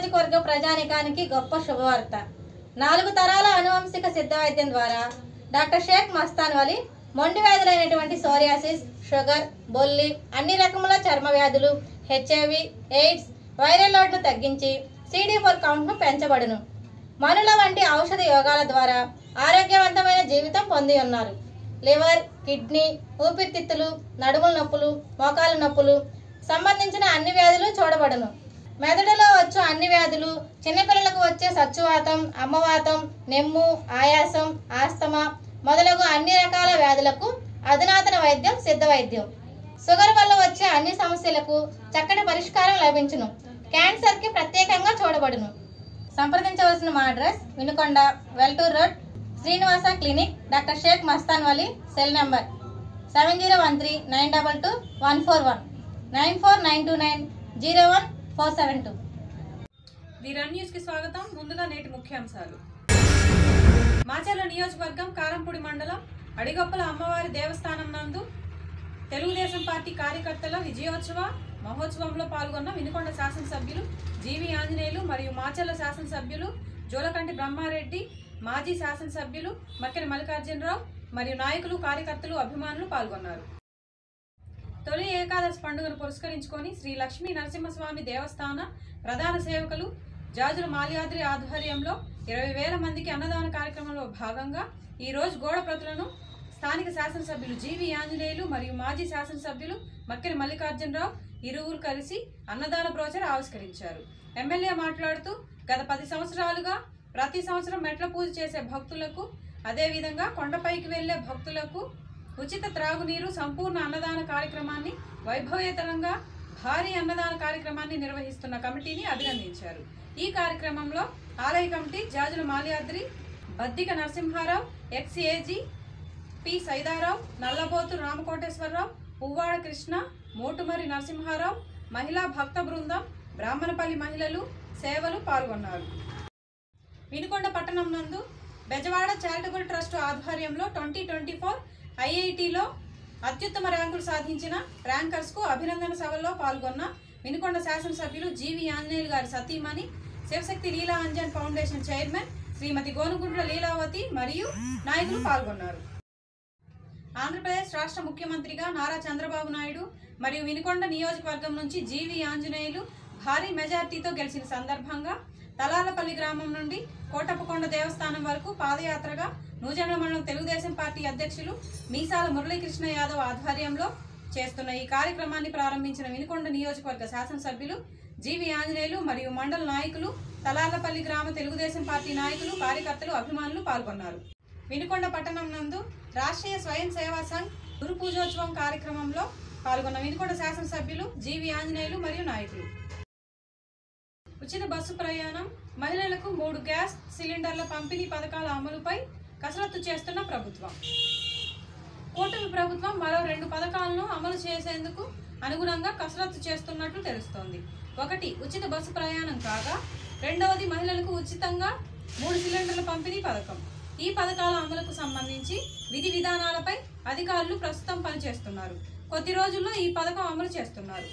నియోజకవర్గ ప్రజానికానికి గొప్ప శుభవార్త. 4 తరాల అనువంశిక సిద్ధ వైద్యం ద్వారా డాక్టర్ షేక్ మస్తాన్ వలి మొండి వ్యాధులైనటువంటి సోరియాసిస్, షుగర్, బొల్లి, అన్ని రకముల చర్మ వ్యాధులు, హెచ్ఐవి, ఎయిడ్స్, వైరల్ లోడ్ను తగ్గించి CD4 కౌంట్ను పెంచబడును. మనుల వంటి ఔషధ యోగాల ద్వారా ఆరోగ్యవంతమైన జీవితం పొంది ఉన్నారు. లివర్, కిడ్నీ, ఊపిరితిత్తులు, నడుముల నొప్పులు, మోకాలు నొప్పులు సంబంధించిన అన్ని వ్యాధులు చూడబడును. మెదడులో వచ్చు అన్ని వ్యాధులు, చిన్నపిల్లలకు వచ్చే సచ్చువాతం, అమ్మవాతం, నెమ్ము, ఆయాసం, ఆస్తమా మొదలగు అన్ని రకాల వ్యాధులకు అధునాతన వైద్యం సిద్ధ వైద్యం. షుగర్ వల్ల వచ్చే అన్ని సమస్యలకు చక్కటి పరిష్కారం లభించును. క్యాన్సర్కి ప్రత్యేకంగా చూడబడును. సంప్రదించవలసిన మా address Vinukonda, Veltur road, Srinivasa clinic, doctor Shaik Mastan Vali. Cell number 7013922141 9492901472. The run news కి స్వాగతం. ముందుగా నేటి ముఖ్యాంశాలు. మాచర్ల నియోజకవర్గం కారంపూడి మండలం అడిగొప్పల అమ్మవారి దేవస్థానం నందు తెలుగుదేశం పార్టీ కార్యకర్తల విజయోత్సవ మహోత్సవంలో పాల్గొన్న వినుకొండ శాసనసభ్యులు జీవి ఆంజనేయులు మరియు మాచర్ల శాసనసభ్యులు జోలకంటి బ్రహ్మారెడ్డి, మాజీ శాసనసభ్యులు మక్కెన మల్లికార్జునరావు మరియు నాయకులు, కార్యకర్తలు, అభిమానులు పాల్గొన్నారు. తొలి ఏకాదశి పండుగను పురస్కరించుకొని శ్రీ లక్ష్మీ నరసింహస్వామి దేవస్థాన ప్రధాన సేవకులు జాజుల మాల్యాద్రి ఆధ్వర్యంలో 20,000 మందికి అన్నదాన కార్యక్రమంలో భాగంగా ఈరోజు గోడ ప్రతులను స్థానిక శాసనసభ్యులు జీవి ఆంజనేయులు మరియు మాజీ శాసనసభ్యులు మక్కెన మల్లికార్జునరావు ఇరువురు కలిసి అన్నదాన బ్రోచర్ ఆవిష్కరించారు. ఎమ్మెల్యే మాట్లాడుతూ గత 10 సంవత్సరాలుగా ప్రతి సంవత్సరం మెట్ల పూజ చేసే భక్తులకు, అదేవిధంగా కొండపైకి వెళ్లే భక్తులకు ఉచిత త్రాగునీరు, సంపూర్ణ అన్నదాన కార్యక్రమాన్ని వైభవేతనంగా భారీ అన్నదాన కార్యక్రమాన్ని నిర్వహిస్తున్న కమిటీని అభినందించారు. ఈ కార్యక్రమంలో ఆలయ కమిటీ జాజుల మాల్యాద్రి, బద్దిక నరసింహారావు, ఎక్స్ఏజీ పి సైదారావు, నల్లబోతు రామకోటేశ్వరరావు, పువ్వాడ కృష్ణ, మోటుమరి నరసింహారావు, మహిళా భక్త బృందం, బ్రాహ్మణపల్లి మహిళలు, సేవలు పాల్గొన్నారు. వినుకొండ పట్టణం నందు బెజవాడ చారిటబుల్ ట్రస్ట్ ఆధ్వర్యంలో 2024 ఐఐటిలో అత్యుత్తమ ర్యాంకులు సాధించిన ర్యాంకర్స్కు అభినందన సభలో పాల్గొన్న వినుకొండ శాసనసభ్యులు జీవి ఆంజనేయులు గారి సతీమణి, శివశక్తి లీలా అంజన్ ఫౌండేషన్ చైర్మన్ శ్రీమతి గోనుగుండ్ల లీలావతి మరియు నాయకులు పాల్గొన్నారు. ఆంధ్రప్రదేశ్ రాష్ట్ర ముఖ్యమంత్రిగా నారా చంద్రబాబు నాయుడు మరియు వినుకొండ నియోజకవర్గం నుంచి జీవి ఆంజనేయులు భారీ మెజార్టీతో గెలిచిన సందర్భంగా తలాలపల్లి గ్రామం నుండి కోటప్పకొండ దేవస్థానం వరకు పాదయాత్రగా నూజెండ్ల మండలం తెలుగుదేశం పార్టీ అధ్యక్షులు మీసాల మురళీకృష్ణ యాదవ్ ఆధ్వర్యంలో చేస్తున్న ఈ కార్యక్రమాన్ని ప్రారంభించిన వినుకొండ నియోజకవర్గ శాసనసభ్యులు జీవి ఆంజనేయులు మరియు మండల నాయకులు, తలాలపల్లి గ్రామ తెలుగుదేశం పార్టీ నాయకులు, కార్యకర్తలు, అభిమానులు పాల్గొన్నారు. వినుకొండ పట్టణం నందు రాష్ట్రీయ స్వయం సేవా సంఘ్ గురు పూజోత్సవం కార్యక్రమంలో పాల్గొన్న వినుకొండ శాసనసభ్యులు జీవి ఆంజనేయులు మరియు నాయకులు. ఉచిత బస్సు ప్రయాణం, మహిళలకు 3 గ్యాస్ సిలిండర్ల పంపిణీ పథకాల అమలుపై కసరత్తు చేస్తున్న ప్రభుత్వం. కూటమి ప్రభుత్వం మరో 2 పథకాలను అమలు చేసేందుకు అనుగుణంగా కసరత్తు చేస్తున్నట్లు తెలుస్తోంది. ఒకటి ఉచిత బస్సు ప్రయాణం కాగా, రెండవది మహిళలకు ఉచితంగా 3 సిలిండర్ల పంపిణీ పథకం. ఈ పథకాల అమలుకు సంబంధించి విధి విధానాలపై అధికారులు ప్రస్తుతం పనిచేస్తున్నారు. కొద్ది రోజుల్లో ఈ పథకం అమలు చేస్తున్నారు.